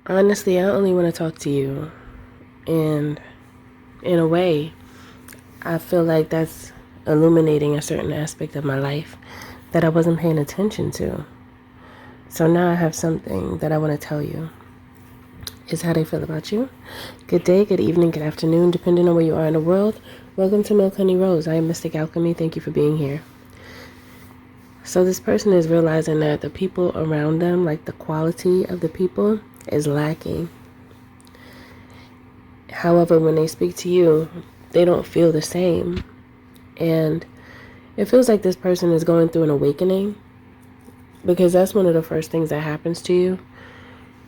Honestly, I only want to talk to you. And in a way, I feel like that's illuminating a certain aspect of my life that I wasn't paying attention to. So now I have something that I want to tell you. Is how they feel about you. Good day, good evening, good afternoon, depending on where you are in the world. Welcome to Milk Honey Rose. I am Mystic Alchemy. Thank you for being here. So this person is realizing that the people around them, like the quality of the people, is lacking. However, when they speak to you, they don't feel the same. And it feels like this person is going through an awakening, because that's one of the first things that happens to you.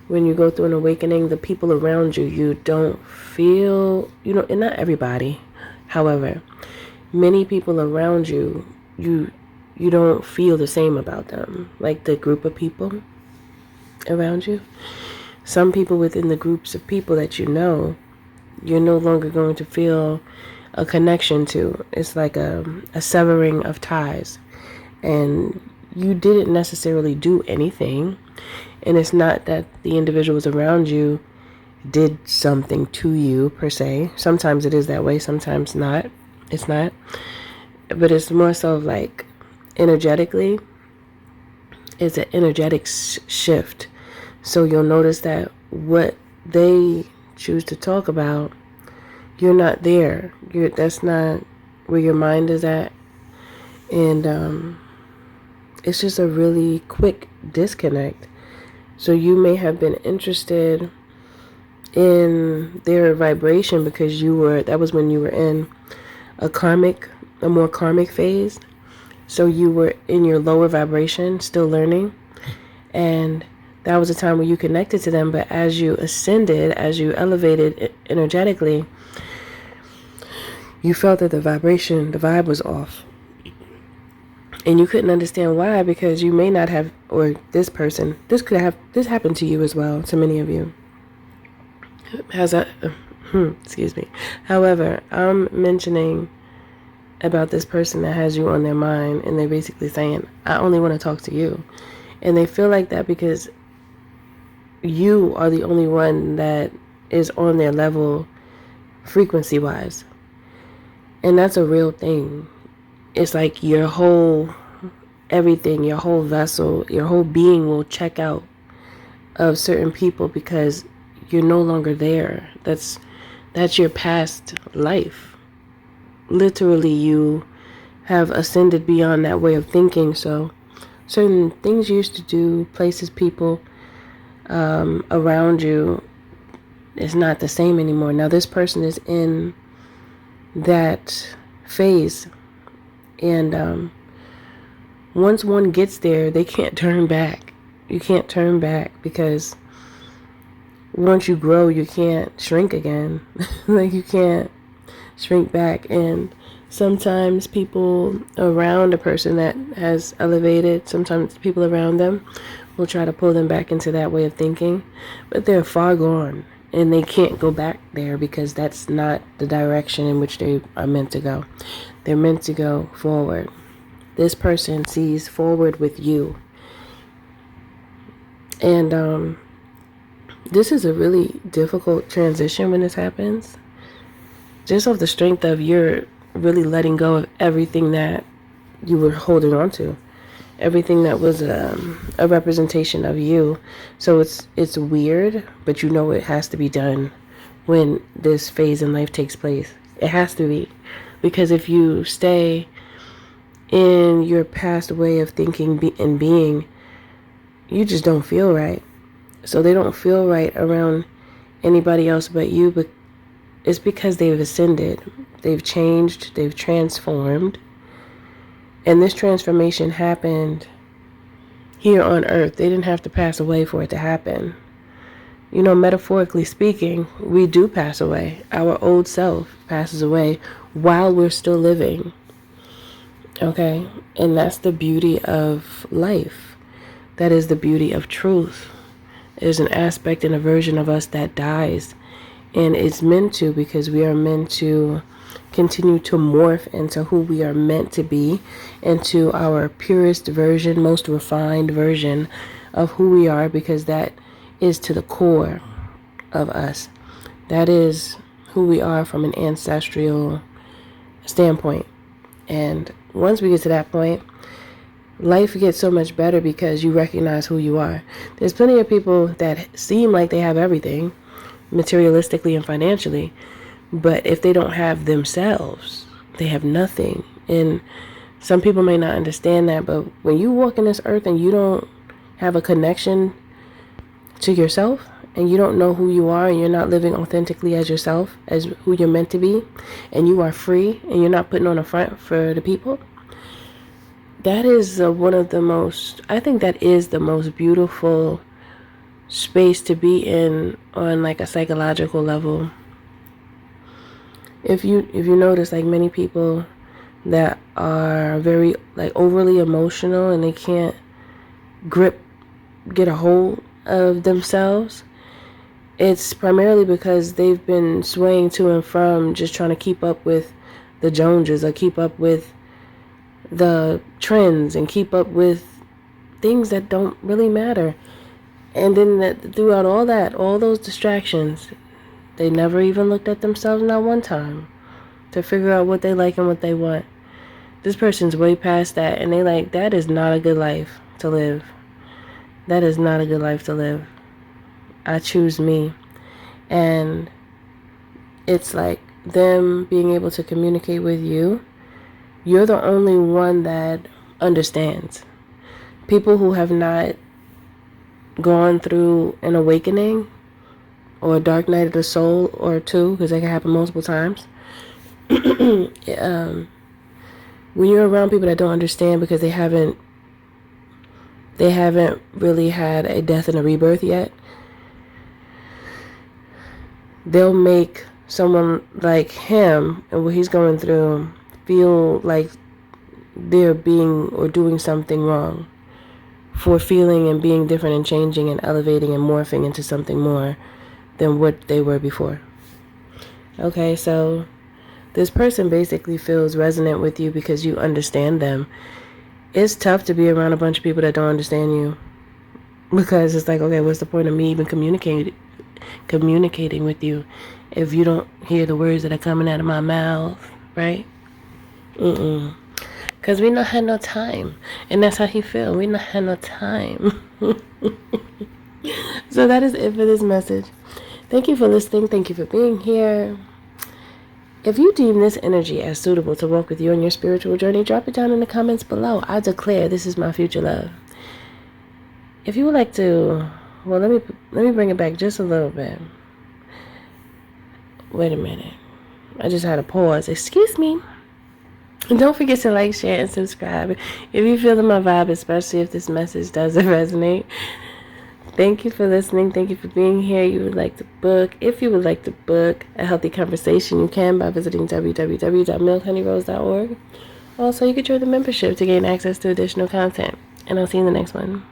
When you go through an awakening, the people around you, you don't feel, and not everybody. However, many people around you, you don't feel the same about them. Like the group of people around you. Some people within the groups of people that you know, you're no longer going to feel a connection to. It's like a severing of ties. And you didn't necessarily do anything. And it's not that the individuals around you did something to you, per se. Sometimes it is that way, sometimes not. It's not. But it's more so like energetically. It's an energetic shift. So you'll notice that what they choose to talk about, you're not there. That's not where your mind is at. And it's just a really quick disconnect. So you may have been interested in their vibration because that was when you were in a more karmic phase. So you were in your lower vibration, still learning. And that was a time where you connected to them. But as you ascended, as you elevated energetically, you felt that the vibe was off. And you couldn't understand why, because you may not have, or this happened to you as well, to many of you. Excuse me. However, I'm mentioning about this person that has you on their mind, and they're basically saying, I only want to talk to you. And they feel like that because you are the only one that is on their level frequency-wise. And that's a real thing. It's like your whole everything, your whole vessel, your whole being will check out of certain people because you're no longer there. That's your past life. Literally, you have ascended beyond that way of thinking. So certain things you used to do, places, people around you, is not the same anymore. Now this person is in that phase. And once one gets there, they can't turn back. You can't turn back because once you grow, you can't shrink again. Like you can't shrink back. And sometimes people around a person that has elevated, sometimes people around them will try to pull them back into that way of thinking, but they're far gone. And they can't go back there because that's not the direction in which they are meant to go. They're meant to go forward. This person sees forward with you. And this is a really difficult transition when this happens. Just off the strength of you're really letting go of everything that you were holding on to. Everything that was a representation of you. So it's weird, but you know it has to be done when this phase in life takes place. It has to be. Because if you stay in your past way of thinking and being, you just don't feel right. So they don't feel right around anybody else but you, but it's because they've ascended. They've changed. They've transformed. And this transformation happened here on earth. They didn't have to pass away for it to happen. Metaphorically speaking, we do pass away. Our old self passes away while we're still living. Okay? And that's the beauty of life. That is the beauty of truth. There's an aspect and a version of us that dies. And it's meant to, because we are meant to continue to morph into who we are meant to be, into our purest version, most refined version of who we are, because that is to the core of us. That is who we are from an ancestral standpoint. And once we get to that point, life gets so much better because you recognize who you are. There's plenty of people that seem like they have everything, materialistically and financially, but if they don't have themselves, they have nothing. And some people may not understand that, but when you walk in this earth and you don't have a connection to yourself, and you don't know who you are, and you're not living authentically as yourself, as who you're meant to be, and you are free, and you're not putting on a front for the people, that is one of the most, I think that is the most beautiful space to be in on like a psychological level. If you notice, like many people that are very like overly emotional and they can't get a hold of themselves, it's primarily because they've been swaying to and from just trying to keep up with the Joneses or keep up with the trends and keep up with things that don't really matter. And then throughout all that, all those distractions, they never even looked at themselves not one time to figure out what they like and what they want. This person's way past that, and they like, that is not a good life to live. That is not a good life to live. I choose me. And it's like them being able to communicate with you. You're the only one that understands. People who have not gone through an awakening or a dark night of the soul or two, because that can happen multiple times. When you're around people that don't understand because they haven't really had a death and a rebirth yet, they'll make someone like him and what he's going through feel like they're being or doing something wrong for feeling and being different and changing and elevating and morphing into something more than what they were before. Okay, so this person basically feels resonant with you because you understand them. It's tough to be around a bunch of people that don't understand you, because it's like, okay, what's the point of me even communicating with you if you don't hear the words that are coming out of my mouth, right? Because we not had no time. And that's how he feel. We not had no time. So that is it for this message. Thank you for listening. Thank you for being here. If you deem this energy as suitable to walk with you on your spiritual journey, drop it down in the comments below. I declare this is my future love. If you would like to, well, let me bring it back just a little bit. Wait a minute. I just had a pause. Excuse me. And don't forget to like, share, and subscribe if you feel my vibe, especially if this message doesn't resonate. Thank you for listening. Thank you for being here. If you would like to book a healthy conversation, you can by visiting www.milkhoneyrose.org. Also, you can join the membership to gain access to additional content. And I'll see you in the next one.